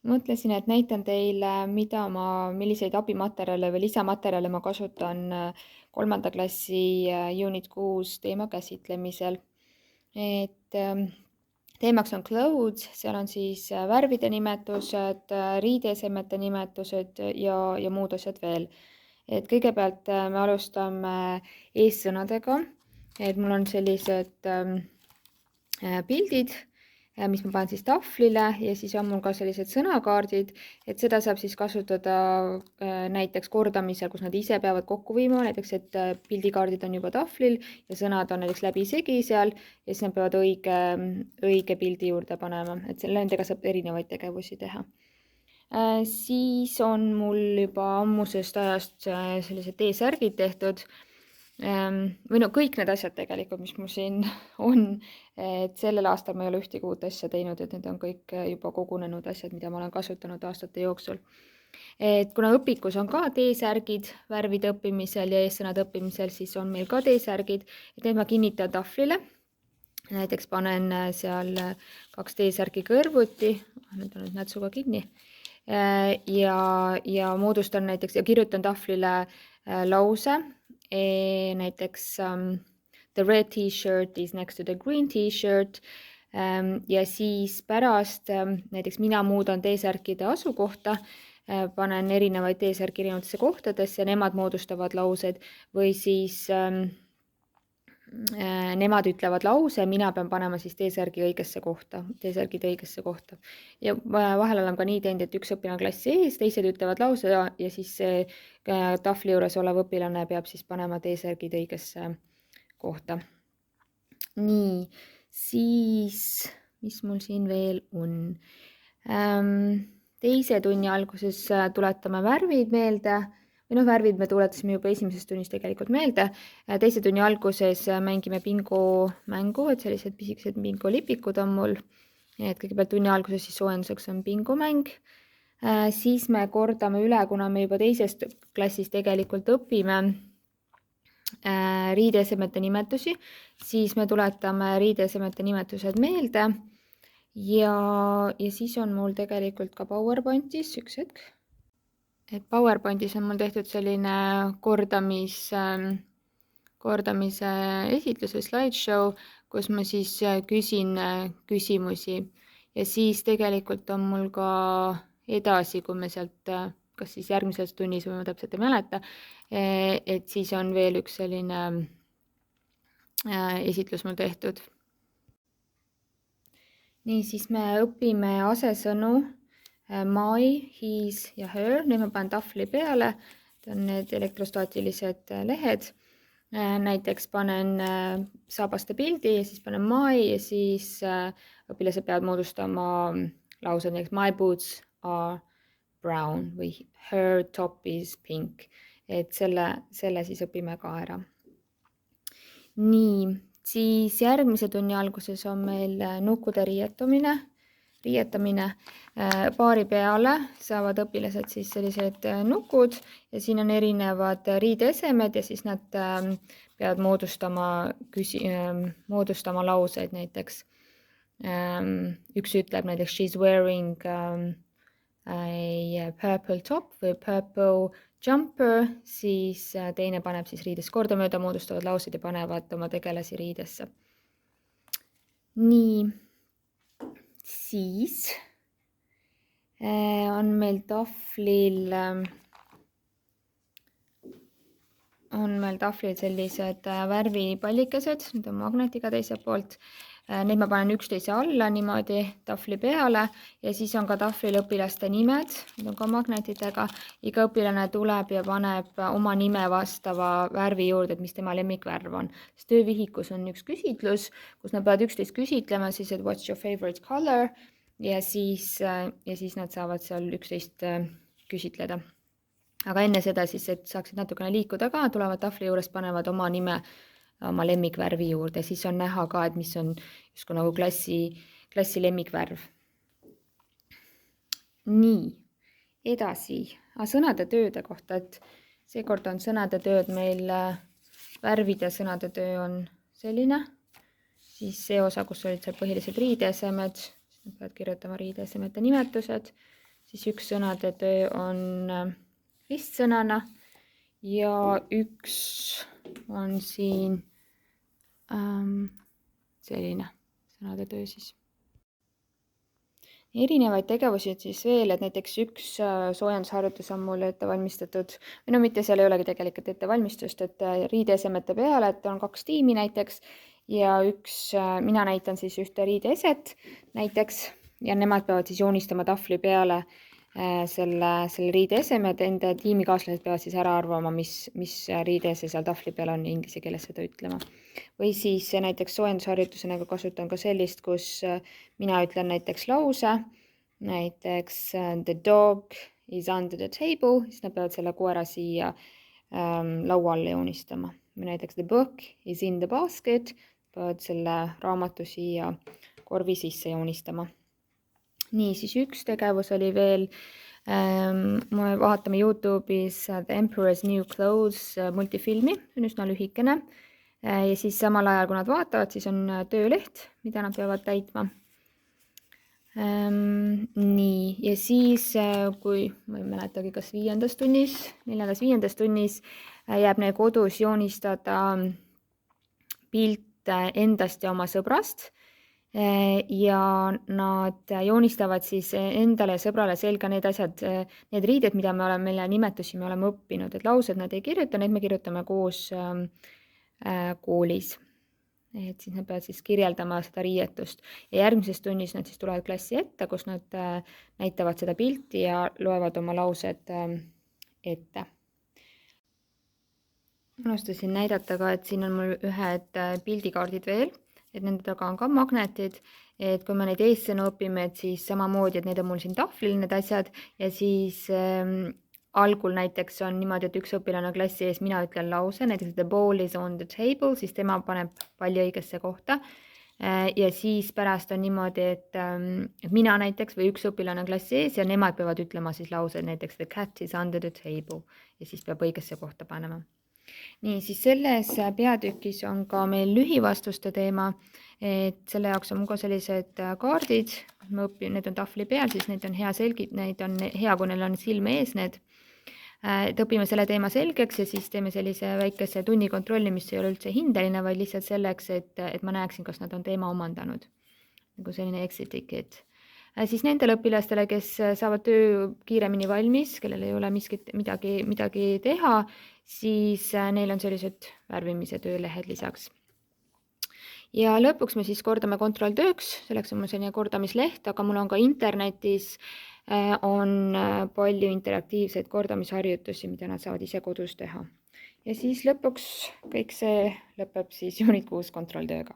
Mõtlesin, et näitan teile, milliseid abimaterjale või lisamaterjale ma kasutan 3. klassi Unit 6 teema käsitlemisel. Teemaks on clothes, seal on siis värvide nimetused, riideesemete nimetused ja muud asjad veel. Kõigepealt me alustame eessõnadega, mul on sellised pildid, mis ma panen siis tahvlile ja siis on mul ka sellised sõnakaardid, et seda saab siis kasutada näiteks kordamisel, kus nad ise peavad kokku viima, näiteks et pildikaardid on juba tahvlil ja sõnad on näiteks läbisegi seal ja siis nad peavad õige pildi juurde panema, et nendega saab erinevaid tegevusi teha. Siis on mul juba ammusest ajast sellised T-särgid tehtud, või no kõik need asjad tegelikult, mis mul siin on, et sellel aastal ma ei ole ühtegi uut asja teinud, et need on kõik juba kogunenud asjad, mida ma olen kasutanud aastate jooksul. Et kuna õpikus on ka T-särgid värvide õppimisel ja eessõnade õppimisel, siis on meil ka T-särgid, et need ma kinnitan tahvlile. Näiteks panen seal 2 T-särgi kõrvuti, need on nüüd nätsuga kinni, ja moodustan näiteks ja kirjutan tahvlile lause, näiteks the red t-shirt is next to the green t-shirt ja siis pärast näiteks mina muudan T-särkide asukohta, panen erinevaid T-särki erinevatesse kohtadesse ja nemad moodustavad laused või siis nemad ütlevad lause, mina pean panema siis T-särgid õigesse kohta. Ja vahel olen ka nii teinud, et üks õpilane klassi ees, teised ütlevad lause ja siis see tahvli juures olev õpilane peab siis panema T-särgid õigesse kohta. Nii, siis mis mul siin veel on? Teise tunni alguses tuletame värvid meelde. Või värvid me tuletasime juba esimeses tunnis tegelikult meelde. Teise tunni alguses mängime bingo mängu, et sellised pisikesed bingo lipikud on mul. Et kõigepealt tunni alguses siis soojenduseks on bingo mäng. Siis me kordame üle, kuna me juba teisest klassis tegelikult õpime riideesemete nimetusi, siis me tuletame riideesemete nimetused meelde ja siis on mul tegelikult ka PowerPointis, üks hetk. Et PowerPointis on mul tehtud selline kordamise esitlus või slideshow, kus ma siis küsin küsimusi ja siis tegelikult on mul ka edasi, kui me sealt kas siis järgmises tunnis või ma täpselt ei mäleta, et siis on veel üks selline esitlus mul tehtud. Nii, siis me õpime asesõnu my, his ja her, nüüd ma panen tahvli peale, see on need elektrostaatilised lehed. Näiteks panen saabaste pildi ja siis panen my ja siis õpilased peavad moodustama laused, näiteks my boots are brown või her top is pink. Et selle siis õpime ka ära. Nii, siis järgmise tunni alguses on meil nukkude riietamine. Paari peale saavad õpilased siis sellised nukud ja siin on erinevad riideesemed ja siis nad peavad moodustama lauseid näiteks. Üks ütleb näiteks she's wearing a purple top või purple jumper, siis teine paneb siis riidest kordamööda, moodustavad laused ja panevad oma tegelasi riidesse. Nii, siis on meil tahvlil sellised värvipallikesed, need on magnetiga teiselt poolt. Neid ma panen üksteise alla niimoodi tahvli peale ja siis on ka tahvlil õpilaste nimed, need on ka magnetidega. Iga õpilane tuleb ja paneb oma nime vastava värvi juurde, et mis tema lemmikvärv on. Töövihikus on üks küsitlus, kus nad peavad üksteist küsitlema, siis et what's your favorite color ja siis nad saavad seal üksteist küsitleda. Aga enne seda siis, et saaksid natukene liikuda ka, tulevad tahvli juures, panevad oma nime oma lemmikvärvi juurde, siis on näha ka, et mis on justkui nagu klassi lemmikvärv. Nii, edasi sõnade tööde kohta, et seekord on sõnade tööd meil värvide sõnade töö on selline, siis see osa, kus olid seal põhilised riideesemed, siis nad peavad kirjutama riideesemete nimetused, siis üks sõnade töö on ristsõnana ja üks on siin selline sõnade töö siis. Erinevaid tegevusi siis veel, et näiteks üks soojendusharjutus on mul ette valmistatud, või no mitte, seal ei olegi tegelikult ettevalmistust, et riideesemete peale, et on 2 tiimi näiteks ja mina näitan siis ühte riideeset näiteks ja nemad peavad siis joonistama tahvli peale selle riideeseme, et enda tiimikaaslased peavad siis ära arvama, mis riideese seal tahvli peal on, inglise keeles seda ütlema. Või siis näiteks soojendusharjutusena kasutan ka sellist, kus mina ütlen näiteks lause, näiteks the dog is under the table, siis nad peavad selle koera siia laua alla joonistama. Või näiteks the book is in the basket, peavad selle raamatu siia korvi sisse joonistama. Nii, siis üks tegevus oli veel, me vaatame YouTube'is The Emperor's New Clothes multifilmi, see on üsna lühikene ja siis samal ajal, kui nad vaatavad, siis on tööleht, mida nad peavad täitma. Nii, ja siis, kui ma ei mäletagi, kas 5. tunnis, 4.-5. tunnis jääb neil kodus joonistada pilt endast ja oma sõbrast, ja nad joonistavad siis endale ja sõbrale selga need asjad, need riided, mida me oleme õppinud, et laused nad ei kirjuta, need me kirjutame koos koolis. Et siis nad peavad siis kirjeldama seda riietust ja järgmises tunnis nad siis tulevad klassi ette, kus nad näitavad seda pilti ja loevad oma laused ette. Unustasin näidata ka, et siin on mul ühed pildikaardid veel, et nende taga on ka magnetid, et kui me neid eessõnu õpime, et siis samamoodi, et need on mul siin tahvlil need asjad ja siis algul näiteks on niimoodi, et üks õpilane klassi ees, mina ütlen lause, näiteks the ball is on the table, siis tema paneb palli õigesse kohta ja siis pärast on niimoodi, et mina näiteks või üks õpilane klassi ees ja nemad peavad ütlema siis lause, näiteks the cat is under the table ja siis peab õigesse kohta panema. Nii, siis selles peatükis on ka meil lühivastuste teema, et selle jaoks on mul ka sellised kaardid, ma õpin, need on tahvli peal, siis neid on hea kui neil on silme ees need, et õpime selle teema selgeks ja siis teeme sellise väikese tunni kontrolli, mis ei ole üldse hindeline, vaid lihtsalt selleks, et ma näeksin, kas nad on teema omandanud, nagu selline exit ticket. Siis nendele õpilastele, kes saavad töö kiiremini valmis, kellel ei ole midagi teha, siis neil on sellised värvimise töölehed lisaks. Ja lõpuks me siis kordame kontrolltööks, selleks on mul selline kordamisleht, aga mul on ka internetis on palju interaktiivseid kordamisharjutusi, mida nad saavad ise kodus teha. Ja siis lõpuks kõik see lõpeb siis juunikuus kontrolltööga.